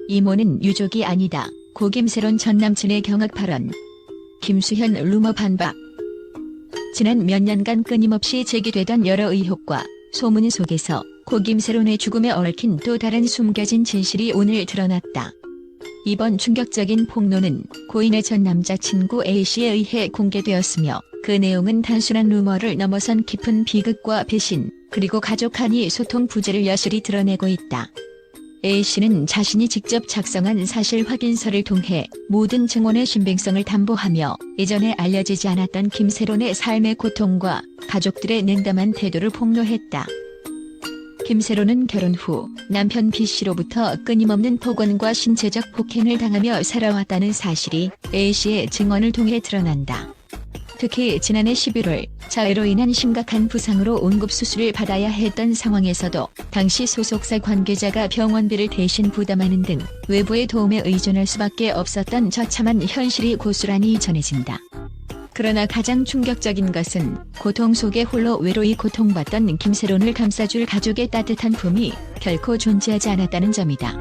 이모는 유족이 아니다. 고 김세론 전 남친의 경악 발언. 김수현 루머 반박. 지난 몇 년간 끊임없이 제기되던 여러 의혹과 소문 속에서 고 김세론의 죽음에 얽힌 또 다른 숨겨진 진실이 오늘 드러났다. 이번 충격적인 폭로는 고인의 전 남자친구 A씨에 의해 공개되었으며 그 내용은 단순한 루머를 넘어선 깊은 비극과 배신, 그리고 가족 간의 소통 부재를 여실히 드러내고 있다. A씨는 자신이 직접 작성한 사실 확인서를 통해 모든 증언의 신빙성을 담보하며 예전에 알려지지 않았던 김세론의 삶의 고통과 가족들의 냉담한 태도를 폭로했다. 김세론은 결혼 후 남편 B씨로부터 끊임없는 폭언과 신체적 폭행을 당하며 살아왔다는 사실이 A씨의 증언을 통해 드러난다. 특히 지난해 11월 자해로 인한 심각한 부상으로 응급수술을 받아야 했던 상황에서도 당시 소속사 관계자가 병원비를 대신 부담하는 등 외부의 도움에 의존할 수밖에 없었던 처참한 현실이 고스란히 전해진다. 그러나 가장 충격적인 것은 고통 속에 홀로 외로이 고통받던 김세론을 감싸줄 가족의 따뜻한 품이 결코 존재하지 않았다는 점이다.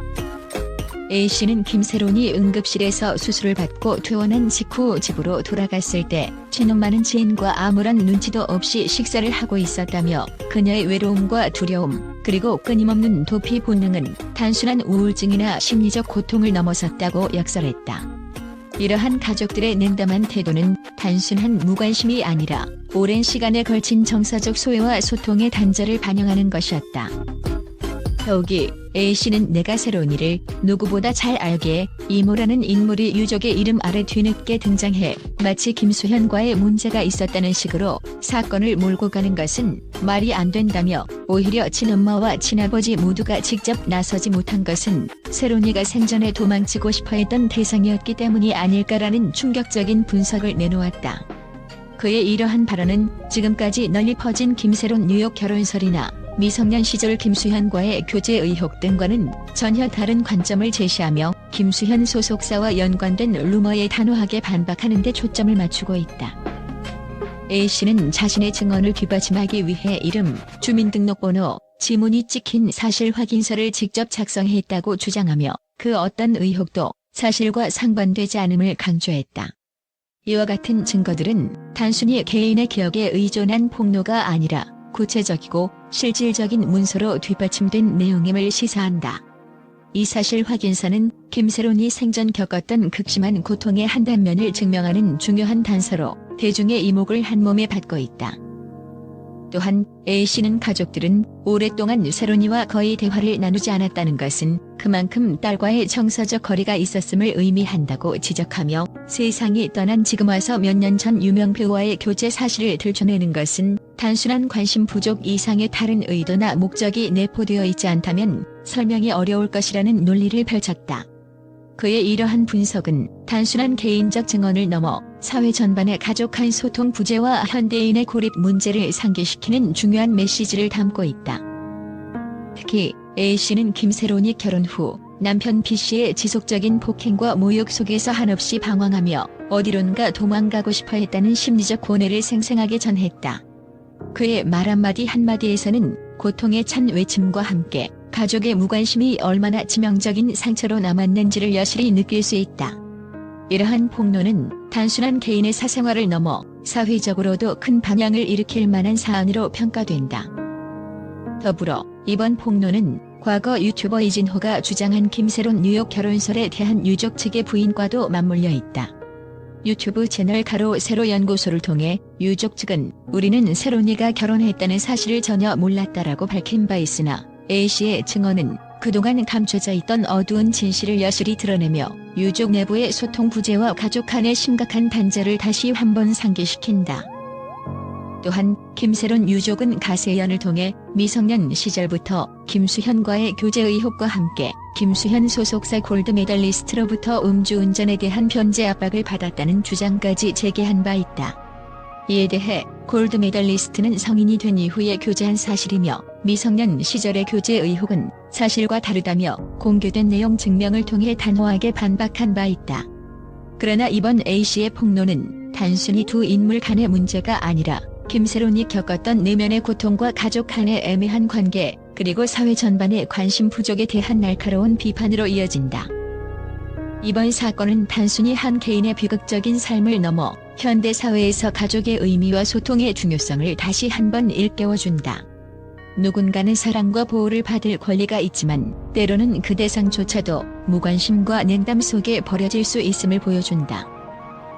A씨는 김세론이 응급실에서 수술을 받고 퇴원한 직후 집으로 돌아갔을 때 친엄 많은 지인과 아무런 눈치도 없이 식사를 하고 있었다며 그녀의 외로움과 두려움, 그리고 끊임없는 도피 본능은 단순한 우울증이나 심리적 고통을 넘어섰다고 역설했다. 이러한 가족들의 냉담한 태도는 단순한 무관심이 아니라 오랜 시간에 걸친 정서적 소외와 소통의 단절을 반영하는 것이었다. 더욱이 A씨는 내가 세론이를 누구보다 잘 알기에 이모라는 인물이 유족의 이름 아래 뒤늦게 등장해 마치 김수현과의 문제가 있었다는 식으로 사건을 몰고 가는 것은 말이 안 된다며 오히려 친엄마와 친아버지 모두가 직접 나서지 못한 것은 세론이가 생전에 도망치고 싶어했던 대상이었기 때문이 아닐까라는 충격적인 분석을 내놓았다. 그의 이러한 발언은 지금까지 널리 퍼진 김세론 뉴욕 결혼설이나 미성년 시절 김수현과의 교제 의혹 등과는 전혀 다른 관점을 제시하며 김수현 소속사와 연관된 루머에 단호하게 반박하는 데 초점을 맞추고 있다. A씨는 자신의 증언을 뒷받침하기 위해 이름, 주민등록번호, 지문이 찍힌 사실 확인서를 직접 작성했다고 주장하며 그 어떤 의혹도 사실과 상반되지 않음을 강조했다. 이와 같은 증거들은 단순히 개인의 기억에 의존한 폭로가 아니라 구체적이고 실질적인 문서로 뒷받침된 내용임을 시사한다. 이 사실 확인서는 김세론이 생전 겪었던 극심한 고통의 한 단면을 증명하는 중요한 단서로 대중의 이목을 한몸에 받고 있다. 또한 A씨는 가족들은 오랫동안 세론이와 거의 대화를 나누지 않았다는 것은 그만큼 딸과의 정서적 거리가 있었음을 의미한다고 지적하며 세상이 떠난 지금 와서 몇 년 전 유명 배우와의 교제 사실을 들춰내는 것은 단순한 관심 부족 이상의 다른 의도나 목적이 내포되어 있지 않다면 설명이 어려울 것이라는 논리를 펼쳤다. 그의 이러한 분석은 단순한 개인적 증언을 넘어 사회 전반의 가족 간 소통 부재와 현대인의 고립 문제를 상기시키는 중요한 메시지를 담고 있다. 특히 A씨는 김세론이 결혼 후 남편 B씨의 지속적인 폭행과 모욕 속에서 한없이 방황하며 어디론가 도망가고 싶어 했다는 심리적 고뇌를 생생하게 전했다. 그의 말 한마디 한마디에서는 고통에 찬 외침과 함께 가족의 무관심이 얼마나 치명적인 상처로 남았는지를 여실히 느낄 수 있다. 이러한 폭로는 단순한 개인의 사생활을 넘어 사회적으로도 큰 반향을 일으킬 만한 사안으로 평가된다. 더불어 이번 폭로는 과거 유튜버 이진호가 주장한 김세론 뉴욕 결혼설에 대한 유족 측의 부인과도 맞물려 있다. 유튜브 채널 가로 세로 연구소를 통해 유족 측은 우리는 세론이가 결혼했다는 사실을 전혀 몰랐다라고 밝힌 바 있으나 A씨의 증언은 그동안 감춰져 있던 어두운 진실을 여실히 드러내며 유족 내부의 소통 부재와 가족 간의 심각한 단절을 다시 한번 상기시킨다. 또한 김세론 유족은 가세연을 통해 미성년 시절부터 김수현과의 교제 의혹과 함께 김수현 소속사 골드메달리스트로부터 음주운전에 대한 변제 압박을 받았다는 주장까지 제기한 바 있다. 이에 대해 골드메달리스트는 성인이 된 이후에 교제한 사실이며 미성년 시절의 교제 의혹은 사실과 다르다며 공개된 내용 증명을 통해 단호하게 반박한 바 있다. 그러나 이번 A씨의 폭로는 단순히 두 인물 간의 문제가 아니라 김세론이 겪었던 내면의 고통과 가족 간의 애매한 관계, 그리고 사회 전반의 관심 부족에 대한 날카로운 비판으로 이어진다. 이번 사건은 단순히 한 개인의 비극적인 삶을 넘어 현대 사회에서 가족의 의미와 소통의 중요성을 다시 한번 일깨워준다. 누군가는 사랑과 보호를 받을 권리가 있지만 때로는 그 대상조차도 무관심과 냉담 속에 버려질 수 있음을 보여준다.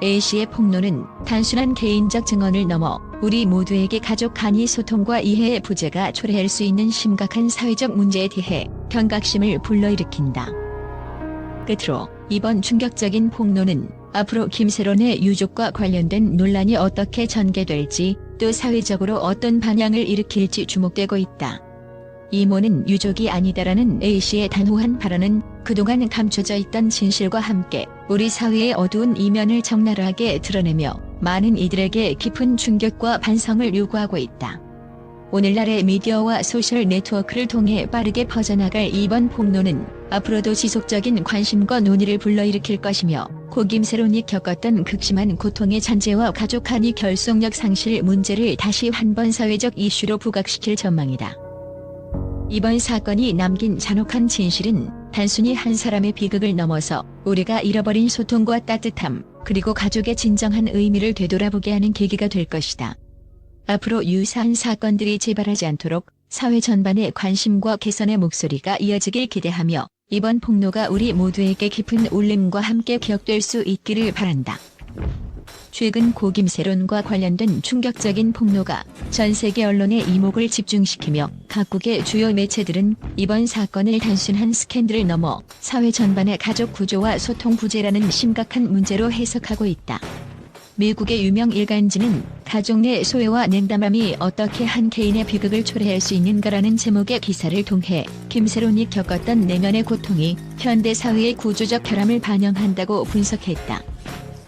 A씨의 폭로는 단순한 개인적 증언을 넘어 우리 모두에게 가족 간의 소통과 이해의 부재가 초래할 수 있는 심각한 사회적 문제에 대해 경각심을 불러일으킨다. 끝으로 이번 충격적인 폭로는 앞으로 김세론의 유족과 관련된 논란이 어떻게 전개될지 또 사회적으로 어떤 반향을 일으킬지 주목되고 있다. 이모는 유족이 아니다라는 A씨의 단호한 발언은 그동안 감춰져 있던 진실과 함께 우리 사회의 어두운 이면을 적나라하게 드러내며 많은 이들에게 깊은 충격과 반성을 요구하고 있다. 오늘날의 미디어와 소셜 네트워크를 통해 빠르게 퍼져나갈 이번 폭로는 앞으로도 지속적인 관심과 논의를 불러일으킬 것이며 고 김세론이 겪었던 극심한 고통의 잔재와 가족 간의 결속력 상실 문제를 다시 한번 사회적 이슈로 부각시킬 전망이다. 이번 사건이 남긴 잔혹한 진실은 단순히 한 사람의 비극을 넘어서 우리가 잃어버린 소통과 따뜻함, 그리고 가족의 진정한 의미를 되돌아보게 하는 계기가 될 것이다. 앞으로 유사한 사건들이 재발하지 않도록 사회 전반의 관심과 개선의 목소리가 이어지길 기대하며 이번 폭로가 우리 모두에게 깊은 울림과 함께 기억될 수 있기를 바란다. 최근 고 김세론과 관련된 충격적인 폭로가 전 세계 언론의 이목을 집중시키며 각국의 주요 매체들은 이번 사건을 단순한 스캔들을 넘어 사회 전반의 가족 구조와 소통 부재라는 심각한 문제로 해석하고 있다. 미국의 유명 일간지는 가족 내 소외와 냉담함이 어떻게 한 개인의 비극을 초래할 수 있는가라는 제목의 기사를 통해 김세론이 겪었던 내면의 고통이 현대 사회의 구조적 결함을 반영한다고 분석했다.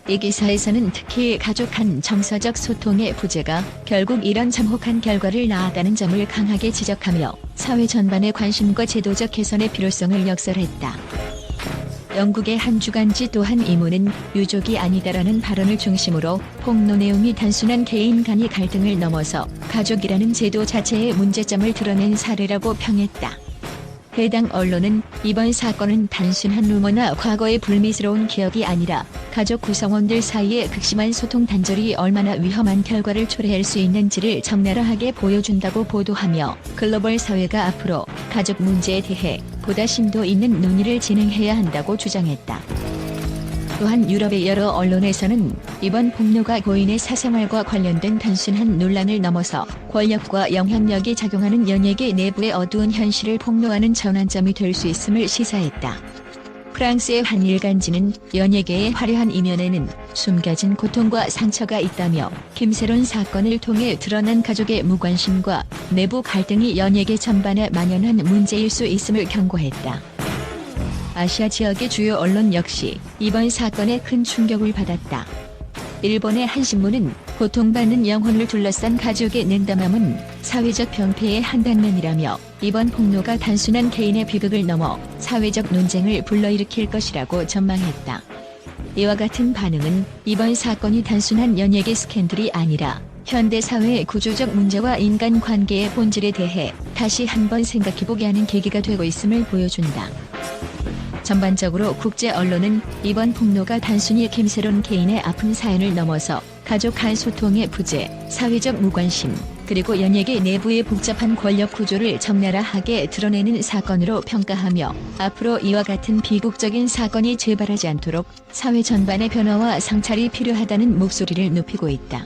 이 기사에서는 특히 가족 간 정서적 소통의 부재가 결국 이런 참혹한 결과를 낳았다는 점을 강하게 지적하며 사회 전반의 관심과 제도적 개선의 필요성을 역설했다. 영국의 한 주간지 또한 이모는 유족이 아니다라는 발언을 중심으로 폭로 내용이 단순한 개인 간의 갈등을 넘어서 가족이라는 제도 자체의 문제점을 드러낸 사례라고 평했다. 해당 언론은 이번 사건은 단순한 루머나 과거의 불미스러운 기억이 아니라 가족 구성원들 사이의 극심한 소통 단절이 얼마나 위험한 결과를 초래할 수 있는지를 적나라하게 보여준다고 보도하며 글로벌 사회가 앞으로 가족 문제에 대해 보다 심도 있는 논의를 진행해야 한다고 주장했다. 또한 유럽의 여러 언론에서는 이번 폭로가 고인의 사생활과 관련된 단순한 논란을 넘어서 권력과 영향력이 작용하는 연예계 내부의 어두운 현실을 폭로하는 전환점이 될 수 있음을 시사했다. 프랑스의 한 일간지는 연예계의 화려한 이면에는 숨겨진 고통과 상처가 있다며 김세론 사건을 통해 드러난 가족의 무관심과 내부 갈등이 연예계 전반에 만연한 문제일 수 있음을 경고했다. 아시아 지역의 주요 언론 역시 이번 사건에 큰 충격을 받았다. 일본의 한 신문은 고통받는 영혼을 둘러싼 가족의 냉담함은 사회적 병폐의 한 단면이라며 이번 폭로가 단순한 개인의 비극을 넘어 사회적 논쟁을 불러일으킬 것이라고 전망했다. 이와 같은 반응은 이번 사건이 단순한 연예계 스캔들이 아니라 현대 사회의 구조적 문제와 인간관계의 본질에 대해 다시 한번 생각해보게 하는 계기가 되고 있음을 보여준다. 전반적으로 국제 언론은 이번 폭로가 단순히 김세론 개인의 아픈 사연을 넘어서 가족 간 소통의 부재, 사회적 무관심, 그리고 연예계 내부의 복잡한 권력 구조를 적나라하게 드러내는 사건으로 평가하며 앞으로 이와 같은 비극적인 사건이 재발하지 않도록 사회 전반의 변화와 성찰이 필요하다는 목소리를 높이고 있다.